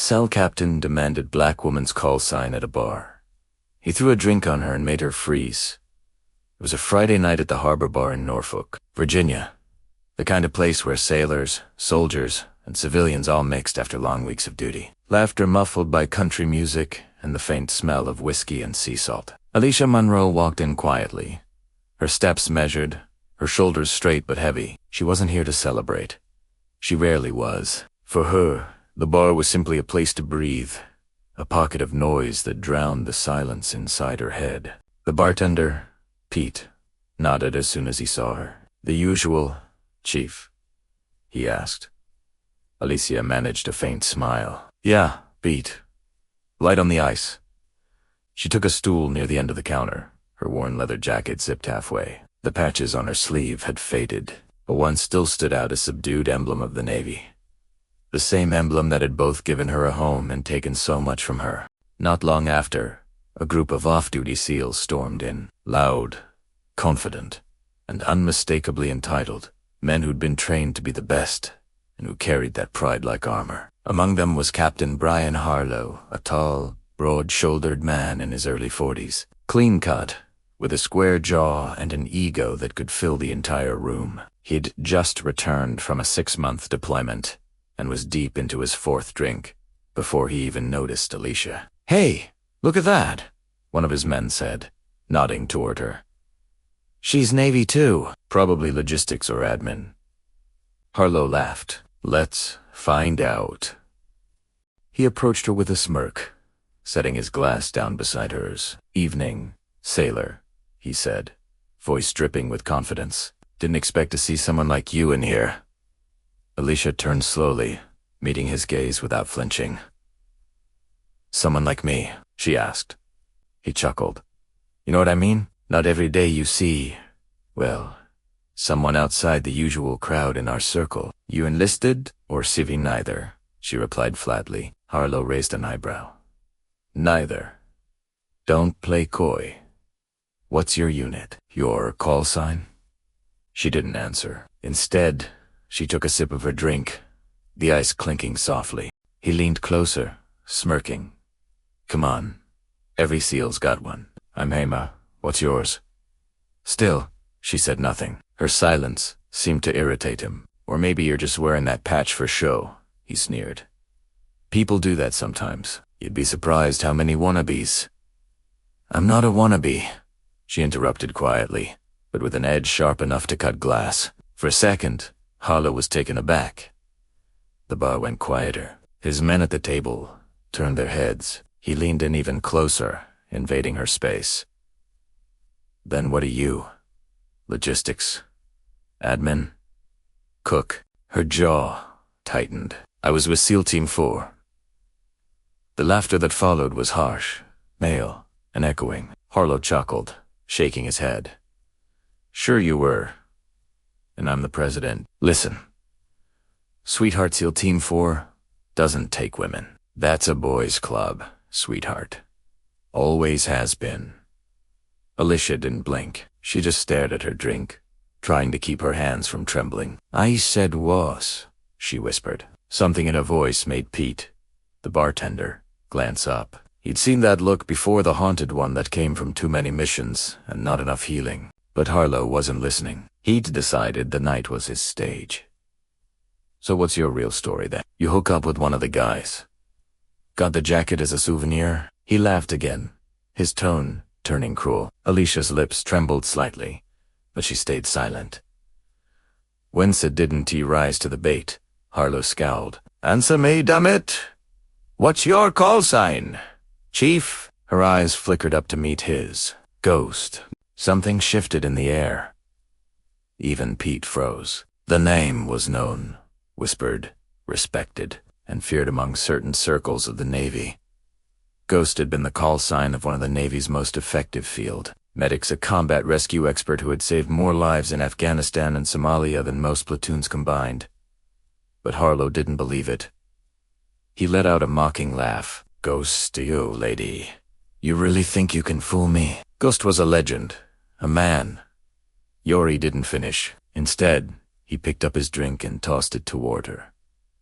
Cell captain demanded black woman's call sign at a bar. He threw a drink on her and made her freeze. It was a Friday night at the Harbor Bar in Norfolk, Virginia. The kind of place where sailors, soldiers, and civilians all mixed after long weeks of duty. Laughter muffled by country music and the faint smell of whiskey and sea salt. Alicia Munro walked in quietly. Her steps measured, her shoulders straight but heavy. She wasn't here to celebrate. She rarely was. For her, the bar was simply a place to breathe, a pocket of noise that drowned the silence inside her head. The bartender, Pete, nodded as soon as he saw her. "The usual, Chief?" he asked. Alicia managed a faint smile. "Yeah, Pete. Light on the ice." She took a stool near the end of the counter, her worn leather jacket zipped halfway. The patches on her sleeve had faded, but one still stood out, a subdued emblem of the Navy. The same emblem that had both given her a home and taken so much from her. Not long after, a group of off-duty SEALs stormed in, loud, confident, and unmistakably entitled, men who'd been trained to be the best, and who carried that pride like armor. Among them was Captain Brian Harlow, a tall, broad-shouldered man in his early 40s, clean-cut, with a square jaw and an ego that could fill the entire room. He'd just returned from a 6-month deployment and was deep into his 4th drink before he even noticed Alicia. "Hey, look at that," one of his men said, nodding toward her. "She's Navy too, probably logistics or admin." Harlow laughed. "Let's find out." He approached her with a smirk, setting his glass down beside hers. "Evening, sailor," he said, voice dripping with confidence. "Didn't expect to see someone like you in here." Alicia turned slowly, meeting his gaze without flinching. "Someone like me?" she asked. He chuckled. "You know what I mean? Not every day you see, well, someone outside the usual crowd in our circle. You enlisted or civvy?" "Neither," she replied flatly. Harlow raised an eyebrow. "Neither. Don't play coy. What's your unit? Your call sign?" She didn't answer. Instead, she took a sip of her drink, the ice clinking softly. He leaned closer, smirking. "Come on. Every SEAL's got one." "I'm Hema. What's yours?" Still, she said nothing. Her silence seemed to irritate him. "Or maybe you're just wearing that patch for show," he sneered. "People do that sometimes. You'd be surprised how many wannabes." "I'm not a wannabe," she interrupted quietly, but with an edge sharp enough to cut glass. For a second, Harlow was taken aback. The bar went quieter. His men at the table turned their heads. He leaned in even closer, invading her space. "Then what are you? Logistics? Admin? Cook?" Her jaw tightened. "I was with SEAL Team 4. The laughter that followed was harsh, male, and echoing. Harlow chuckled, shaking his head. "Sure you were. And I'm the president. Listen. Sweetheart, SEAL Team 4 doesn't take women. That's a boys' club, sweetheart. Always has been." Alicia didn't blink. She just stared at her drink, trying to keep her hands from trembling. "I said was," she whispered. Something in her voice made Pete, the bartender, glance up. He'd seen that look before, the haunted one that came from too many missions and not enough healing. But Harlow wasn't listening. He'd decided the night was his stage. "So what's your real story then? You hook up with one of the guys. Got the jacket as a souvenir?" He laughed again, his tone turning cruel. Alicia's lips trembled slightly, but she stayed silent. Whence didn't he rise to the bait? Harlow scowled. "Answer me, dammit! What's your call sign, Chief?" Her eyes flickered up to meet his. Ghost. Something shifted in the air. Even Pete froze. The name was known, whispered, respected, and feared among certain circles of the Navy. Ghost had been the call sign of one of the Navy's most effective field medics, a combat rescue expert who had saved more lives in Afghanistan and Somalia than most platoons combined. But Harlow didn't believe it. He let out a mocking laugh. "Ghost, you, lady. You really think you can fool me?" Ghost was a legend, a man. Yori didn't finish. Instead, he picked up his drink and tossed it toward her.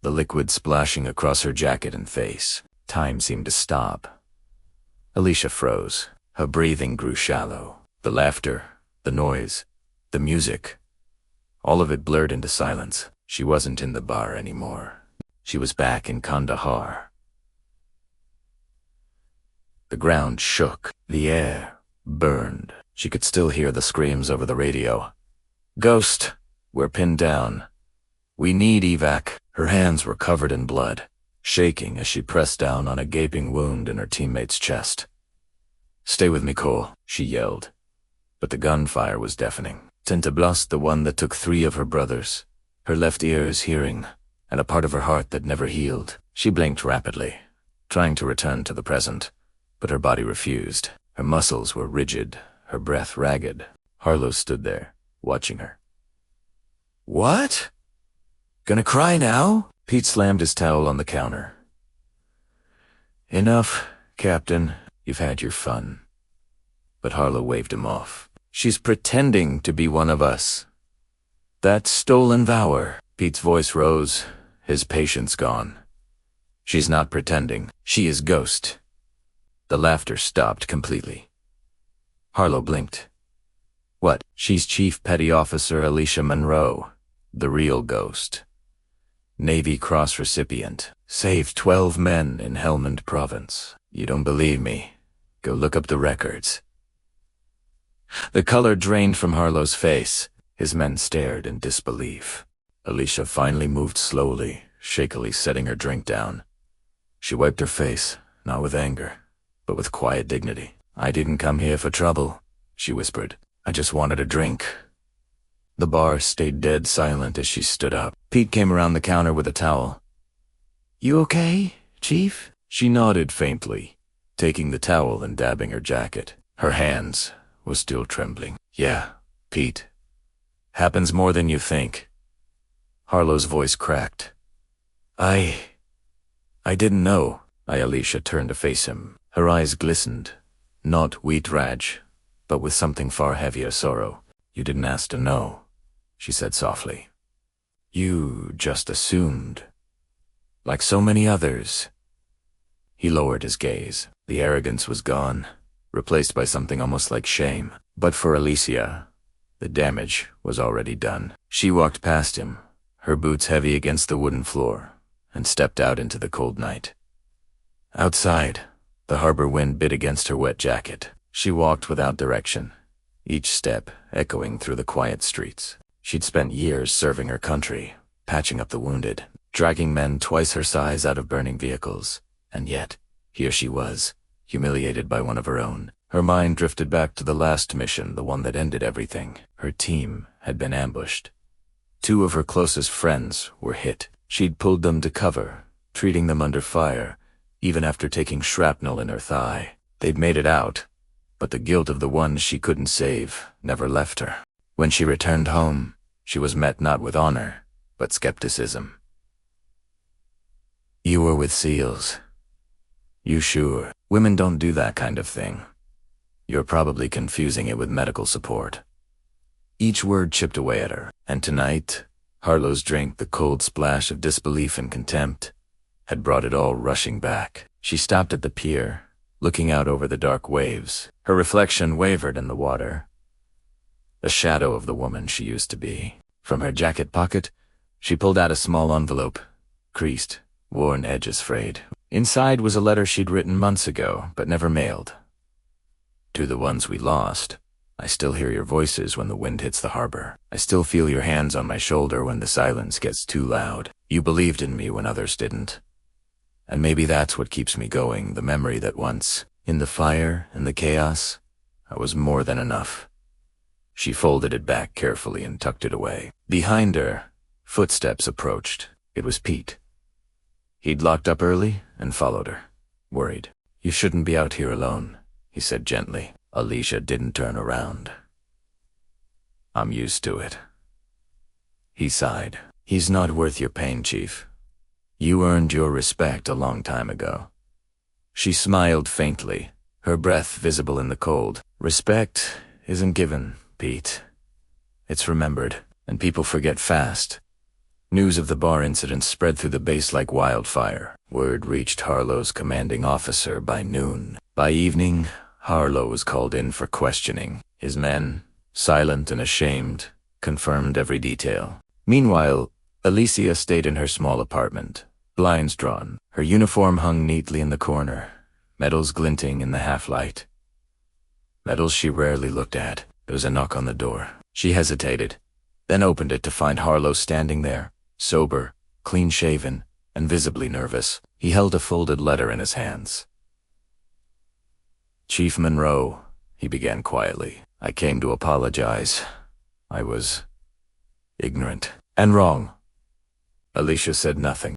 the liquid splashing across her jacket and face. Time seemed to stop. Alicia froze. Her breathing grew shallow. The laughter, the noise, the music, all of it blurred into silence. She wasn't in the bar anymore. She was back in Kandahar. The ground shook. The air burned. She could still hear the screams over the radio. "Ghost, we're pinned down. We need evac." Her hands were covered in blood, shaking as she pressed down on a gaping wound in her teammate's chest. "Stay with me, Cole," she yelled. But the gunfire was deafening. Tintablas, the one that took 3 of her brothers. Her left ear is hearing, and a part of her heart that never healed. She blinked rapidly, trying to return to the present, but her body refused. Her muscles were rigid, her breath ragged. Harlow stood there, watching her. "What? Gonna cry now?" Pete slammed his towel on the counter. "Enough, Captain. You've had your fun." But Harlow waved him off. "She's pretending to be one of us. That stolen vower." Pete's voice rose, his patience gone. "She's not pretending. She is Ghost." The laughter stopped completely. Harlow blinked. "What? She's Chief Petty Officer Alicia Monroe, the real Ghost. Navy Cross recipient. Saved 12 men in Helmand Province. You don't believe me? Go look up the records." The color drained from Harlow's face. His men stared in disbelief. Alicia finally moved slowly, shakily setting her drink down. She wiped her face, not with anger, but with quiet dignity. "I didn't come here for trouble," she whispered. "I just wanted a drink." The bar stayed dead silent as she stood up. Pete came around the counter with a towel. "You okay, Chief?" She nodded faintly, taking the towel and dabbing her jacket. Her hands were still trembling. "Yeah, Pete. Happens more than you think." Harlow's voice cracked. I didn't know." Alicia turned to face him. Her eyes glistened, not wheat rage, but with something far heavier sorrow. "You didn't ask to know," she said softly. "You just assumed. Like so many others." He lowered his gaze. The arrogance was gone, replaced by something almost like shame. But for Alicia, the damage was already done. She walked past him, her boots heavy against the wooden floor, and stepped out into the cold night. Outside, the harbor wind bit against her wet jacket. She walked without direction, each step echoing through the quiet streets. She'd spent years serving her country, patching up the wounded, dragging men twice her size out of burning vehicles. And yet, here she was, humiliated by one of her own. Her mind drifted back to the last mission, the one that ended everything. Her team had been ambushed. 2 of her closest friends were hit. She'd pulled them to cover, treating them under fire, even after taking shrapnel in her thigh. They'd made it out, but the guilt of the ones she couldn't save never left her. When she returned home, she was met not with honor, but skepticism. "You were with SEALs. You sure? Women don't do that kind of thing. You're probably confusing it with medical support." Each word chipped away at her, and tonight, Harlow's drink, the cold splash of disbelief and contempt, had brought it all rushing back. She stopped at the pier, looking out over the dark waves. Her reflection wavered in the water, a shadow of the woman she used to be. From her jacket pocket, she pulled out a small envelope, creased, worn edges frayed. Inside was a letter she'd written months ago, but never mailed. "To the ones we lost, I still hear your voices when the wind hits the harbor. I still feel your hands on my shoulder when the silence gets too loud. You believed in me when others didn't. And maybe that's what keeps me going, the memory that once, in the fire and the chaos, I was more than enough." She folded it back carefully and tucked it away. Behind her, footsteps approached. It was Pete. He'd locked up early and followed her, worried. "You shouldn't be out here alone," he said gently. Alicia didn't turn around. "I'm used to it." He sighed. "He's not worth your pain, Chief. You earned your respect a long time ago." She smiled faintly, her breath visible in the cold. "Respect isn't given, Pete. It's remembered, and people forget fast. News of the bar incident spread through the base like wildfire. Word reached Harlow's commanding officer by noon. By evening, Harlow was called in for questioning. His men, silent and ashamed, confirmed every detail. Meanwhile, Alicia stayed in her small apartment, blinds drawn. Her uniform hung neatly in the corner, medals glinting in the half-light. Medals she rarely looked at. There was a knock on the door. She hesitated, then opened it to find Harlow standing there, sober, clean-shaven, and visibly nervous. He held a folded letter in his hands. "Chief Monroe," he began quietly, "I came to apologize. I was ignorant and wrong." Alicia said nothing.